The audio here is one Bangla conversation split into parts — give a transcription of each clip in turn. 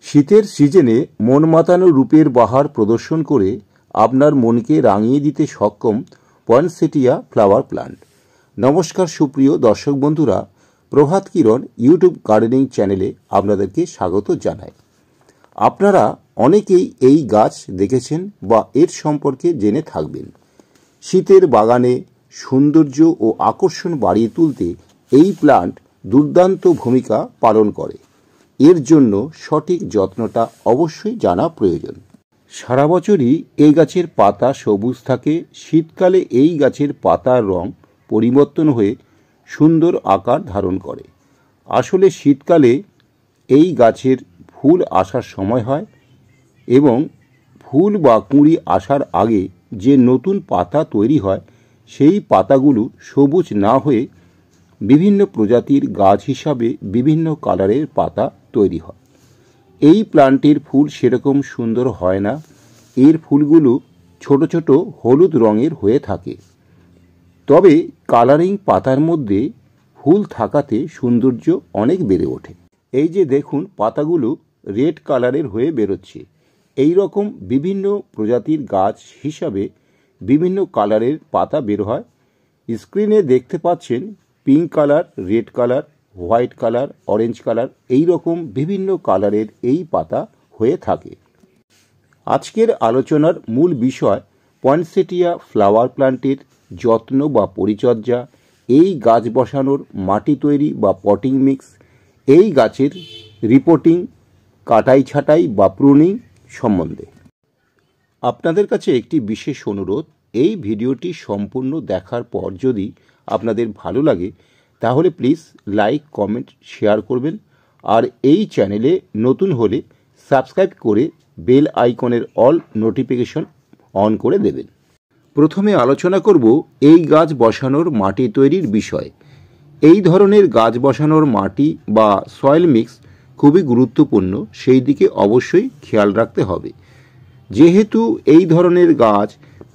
শীতের সিজনে মন মাতানো রূপের বাহার প্রদর্শন করে আপনার মনকে রাঙিয়ে দিতে সক্ষম পয়েনসেটিয়া ফ্লাওয়ার প্লান্ট। নমস্কার সুপ্রিয় দর্শক বন্ধুরা, প্রভাত কিরণ ইউটিউব গার্ডেনিং চ্যানেলে আপনাদেরকে স্বাগত জানাই। আপনারা অনেকেই এই গাছ দেখেছেন বা এর সম্পর্কে জেনে থাকবেন। শীতের বাগানে সৌন্দর্য ও আকর্ষণ বাড়িয়ে তুলতে এই প্লান্ট দুর্দান্ত ভূমিকা পালন করে। এর জন্য সঠিক যত্নটা অবশ্যই জানা প্রয়োজন। সারা বছরই এই গাছের পাতা সবুজ থাকে। শীতকালে এই গাছের পাতার রং পরিবর্তন হয়ে সুন্দর আকার ধারণ করে। আসলে শীতকালে এই গাছের ফুল আসার সময় হয় এবং ফুল বা কুঁড়ি আসার আগে যে নতুন পাতা তৈরি হয় সেই পাতাগুলো সবুজ না হয়ে বিভিন্ন প্রজাতির গাছ হিসাবে বিভিন্ন কালারের পাতা তৈরি হয়। এই প্লান্টের ফুল সেরকম সুন্দর হয় না। এর ফুলগুলো ছোট ছোট হলুদ রঙের হয়ে থাকে। তবে কালারিং পাতার মধ্যে ফুল থাকাতে সৌন্দর্য অনেক বেড়ে ওঠে। এই যে দেখুন, পাতাগুলো রেড কালারের হয়ে বেরোচ্ছে। এই রকম বিভিন্ন প্রজাতির গাছ হিসাবে বিভিন্ন কালারের পাতা বের হয়। স্ক্রিনে দেখতে পাচ্ছেন pink colour, red colour, white colour, orange colour, এই রকম বিভিন্ন কালারের এই পাতা হয়ে থাকে। আজকের আলোচনার মূল বিষয় পয়েনসেটিয়া ফ্লাওয়ার প্লান্টের যত্ন বা পরিচর্যা, এই গাছ বসানোর মাটি তৈরি বা পটিং মিক্স, এই গাছের রিপোর্টিং, কাটাই ছাঁটাই বা প্রুনিং সম্বন্ধে। আপনাদের কাছে একটি বিশেষ অনুরোধ, এই ভিডিওটি সম্পূর্ণ দেখার পর যদি আপনাদের ভালো লাগে তাহলে প্লিজ লাইক, কমেন্ট, শেয়ার করবেন। আর এই চ্যানেলে নতুন হলে সাবস্ক্রাইব করে বেল আইকনের অল নোটিফিকেশন অন করে দেবেন। প্রথমে আলোচনা করব এই গাছ বসানোর মাটি তৈরির বিষয়। এই ধরনের গাছ বসানোর মাটি বা সয়েল মিক্স খুবই গুরুত্বপূর্ণ, সেই দিকে অবশ্যই খেয়াল রাখতে হবে। যেহেতু এই ধরনের গাছ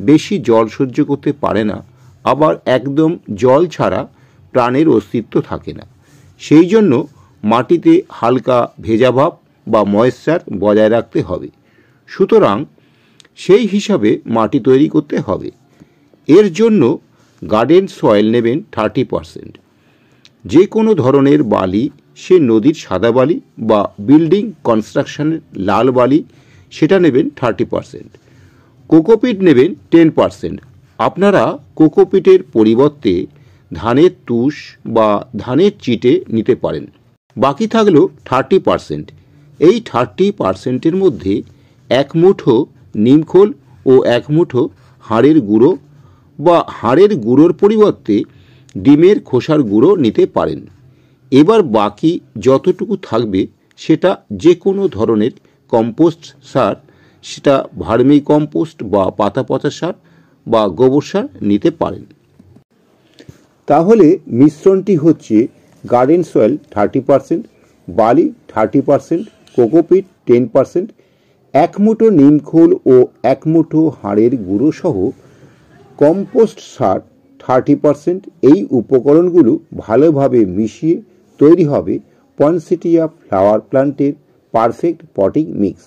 বেশি জল সহ্য করতে পারে না, আবার একদম জল ছাড়া প্রাণের অস্তিত্ব থাকে না, সেই জন্য মাটিতে হালকা ভেজাভাব বা ময়েশ্চার বজায় রাখতে হবে। সুতরাং সেই হিসাবে মাটি তৈরি করতে হবে। এর জন্য গার্ডেন সয়েল নেবেন 30%। যে কোনো ধরনের বালি, সে নদীর সাদা বালি বা বিল্ডিং কনস্ট্রাকশনের লাল বালি, সেটা নেবেন 30%। কোকোপিট নেবেন 10%। আপনারা কোকোপিটের পরিবর্তে ধানের তুষ বা ধানের চিটে নিতে পারেন। বাকি থাকলো 30%। এই 30%-এর মধ্যে 1 মুঠো নিমখোল ও 1 মুঠো হাড়ের গুঁড়ো বা হাড়ের গুঁড়োর পরিবর্তে ডিমের খোসার গুঁড়ো নিতে পারেন। এবার বাকি যতটুকু থাকবে সেটা যে কোনো ধরনের কম্পোস্ট সার, সেটা ভার্মি কম্পোস্ট বা পাতা পচা সার বা গোবর সার নিতে পারেন। তাহলে মিশ্রণটি হচ্ছে গার্ডেন সয়েল 30%, বালি 30%, কোকোপিট 10%, 1 মুঠো নিমখোল ও 1 মুঠো হাড়ের গুঁড়ো সহ কম্পোস্ট সার 30%। এই উপকরণগুলো ভালোভাবে মিশিয়ে তৈরি হবে পয়েনসেটিয়া ফ্লাওয়ার প্লান্টের পারফেক্ট পটিং মিক্স।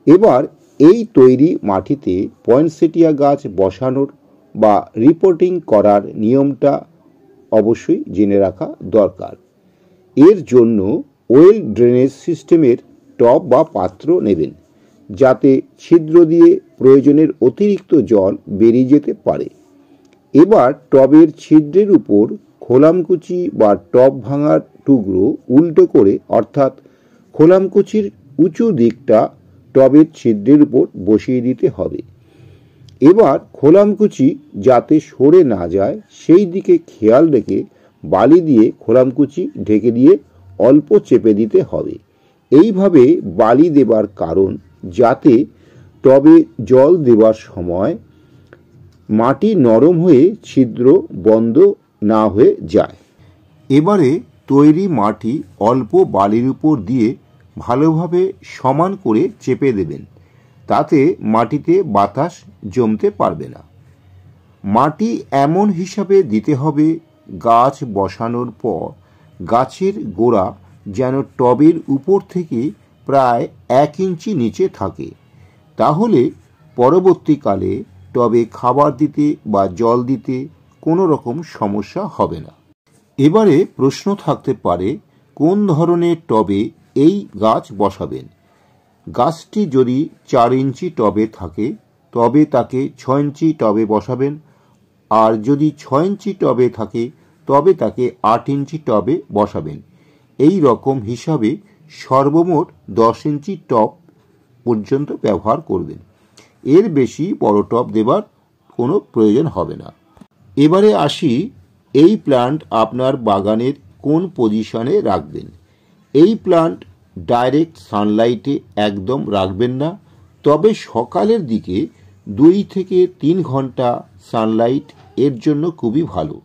এবার এই তৈরি মাটিতে পয়েনসেটিয়া গাছ বসানোর বা রিপোর্টিং করার নিয়মটা অবশ্যই জেনে রাখা দরকার। এর জন্য ওয়েল ড্রেনেজ সিস্টেমের টব বা পাত্র নেবেন, যাতে ছিদ্র দিয়ে প্রয়োজনের অতিরিক্ত জল বেরিয়ে যেতে পারে। এবার টবের ছিদ্রের উপর খোলামকুচি বা টব ভাঙার টুকরো উল্টো করে, অর্থাৎ খোলামকুচির উঁচু দিকটা টবের ছিদ্রের উপর বসিয়ে দিতে হবে। এবার খোলামকুচি যাতে সরে না যায় সেই দিকে খেয়াল রেখে বালি দিয়ে খোলামকুচি ঢেকে দিয়ে অল্প চেপে দিতে হবে। এইভাবে বালি দেবার কারণ যাতে টবে জল দেবার সময় মাটি নরম হয়ে ছিদ্র বন্ধ না হয়ে যায়। এবারে তৈরি মাটি অল্প বালির উপর দিয়ে ভালোভাবে সমান করে চেপে দেবেন, তাতে মাটিতে বাতাস জমতে পারবে না। মাটি এমন হিসাবে দিতে হবে গাছ বসানোর পর গাছের গোড়া যেন টবের উপর থেকে প্রায় 1 ইঞ্চি নিচে থাকে, তাহলে পরবর্তীকালে টবে খাবার দিতে বা জল দিতে কোনো রকম সমস্যা হবে না। এবারে প্রশ্ন থাকতে পারে, কোন ধরনের টবে এই গাছ বসাবেন? গাছটি যদি 4 ইঞ্চি টবে থাকে তবে তাকে 6 ইঞ্চি টবে বসাবেন, আর যদি 6 ইঞ্চি টবে থাকে তবে তাকে 8 ইঞ্চি টবে বসাবেন। এই রকম হিসাবে সর্বমোট 10 ইঞ্চি টব পর্যন্ত ব্যবহার করবেন। এর বেশি বড় টব দেবার কোনো প্রয়োজন হবে না। এবারে আসি, এই প্ল্যান্ট আপনার বাগানের কোন পজিশনে রাখবেন। এই প্ল্যান্ট ডাইরেক্ট সানলাইটে একদম রাখবেন না, তবে সকালের দিকে 2 থেকে 3 ঘন্টা সানলাইট এর জন্য খুবই ভালো।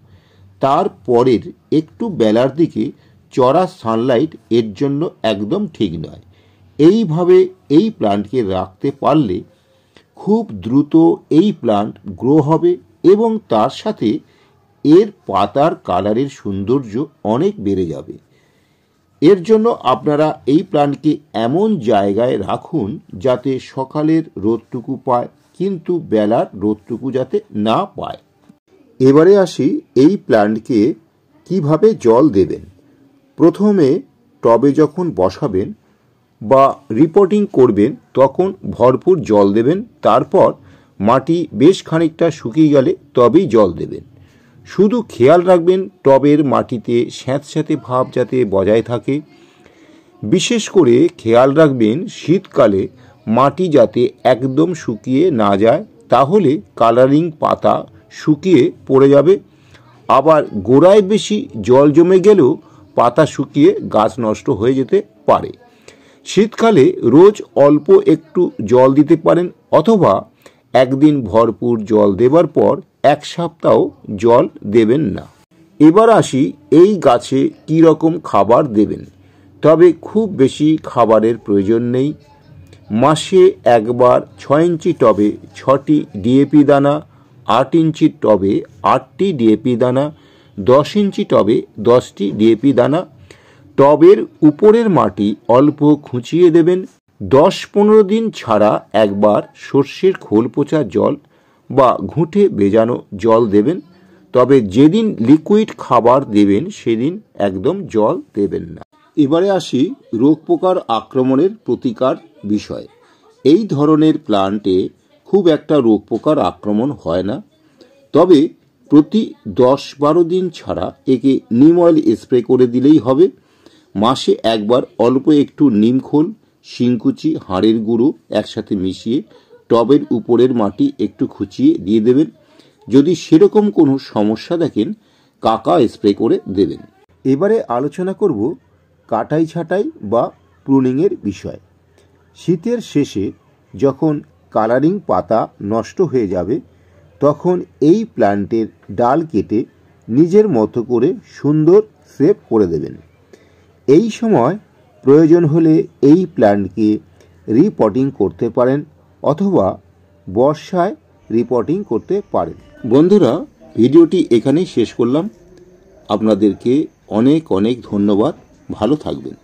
তারপরের একটু বেলার দিকে চড়া সানলাইট এর জন্য একদম ঠিক নয়। এইভাবে এই প্ল্যান্টকে রাখতে পারলে খুব দ্রুত এই প্ল্যান্ট গ্রো হবে এবং তার সাথে এর পাতার কালারের সৌন্দর্য অনেক বেড়ে যাবে। এর জন্য আপনারা এই প্ল্যান্টকে এমন জায়গায় রাখুন যাতে সকালের রোদটুকু পায় কিন্তু বেলার রোদটুকু যাতে না পায়। এবারে আসি, এই প্ল্যান্টকে কিভাবে জল দেবেন। প্রথমে টবে যখন বসাবেন বা রিপোর্টিং করবেন তখন ভরপুর জল দেবেন, তারপর মাটি বেশ খানিকটা শুকিয়ে গেলে তবেই জল দেবেন। শুধু খেয়াল রাখবেন টবের মাটিতে স্যাঁতস্যাঁতে ভাব যাতে বজায় থাকে। বিশেষ করে খেয়াল রাখবেন শীতকালে মাটি যাতে একদম শুকিয়ে না যায়, তাহলে কালারিং পাতা শুকিয়ে পড়ে যাবে। আবার গোড়ায় বেশি জল জমে গেলেও পাতা শুকিয়ে গাছ নষ্ট হয়ে যেতে পারে। শীতকালে রোজ অল্প একটু জল দিতে পারেন, অথবা একদিন ভরপুর জল দেবার পর 1 সপ্তাহ জল দেবেন না। এবার আসি, এই গাছে কী রকম খাবার দেবেন। তবে খুব বেশি খাবারের প্রয়োজন নেই। মাসে একবার 6 ইঞ্চি টবে 6টি ডিএপি দানা, 8 ইঞ্চি টবে 8টি ডিএপি দানা, 10 ইঞ্চি টবে 10টি ডিএপি দানা। টবের উপরের মাটি অল্প খুঁচিয়ে দেবেন। 10-15 দিন ছাড়া একবার সর্ষের খোল পচা জল বা ঘুঁটে ভেজানো জল দেবেন। তবে যেদিন লিকুইড খাবার দেবেন সেদিন একদম জল দেবেন না। এবারে আসি রোগ পোকার আক্রমণের প্রতিকার বিষয়। এই ধরনের প্ল্যান্টে খুব একটা রোগ পোকার আক্রমণ হয় না, তবে প্রতি 10-12 দিন ছাড়া একে নিম অয়েল স্প্রে করে দিলেই হবে। মাসে একবার অল্প একটু নিমখোল, শিংকুচি, হাড়ের গুঁড়ো একসাথে মিশিয়ে টবের উপরের মাটি একটু খুঁচিয়ে দিয়ে দেবেন। যদি সেরকম কোনো সমস্যা দেখেন কাকা স্প্রে করে দেবেন। এবারে আলোচনা করব কাটাই ছাঁটাই বা প্রুনিংয়ের বিষয়। শীতের শেষে যখন কালারিং পাতা নষ্ট হয়ে যাবে তখন এই প্ল্যান্টের ডাল কেটে নিজের মতো করে সুন্দর শেপ করে দেবেন। এই সময় প্রয়োজন হলে এই প্ল্যান্টকে রিপটিং করতে পারেন, অথবা বর্ষায় রিপটিং করতে পারেন। বন্ধুরা, ভিডিওটি এখানেই শেষ করলাম। আপনাদেরকে অনেক অনেক ধন্যবাদ। ভালো থাকবেন।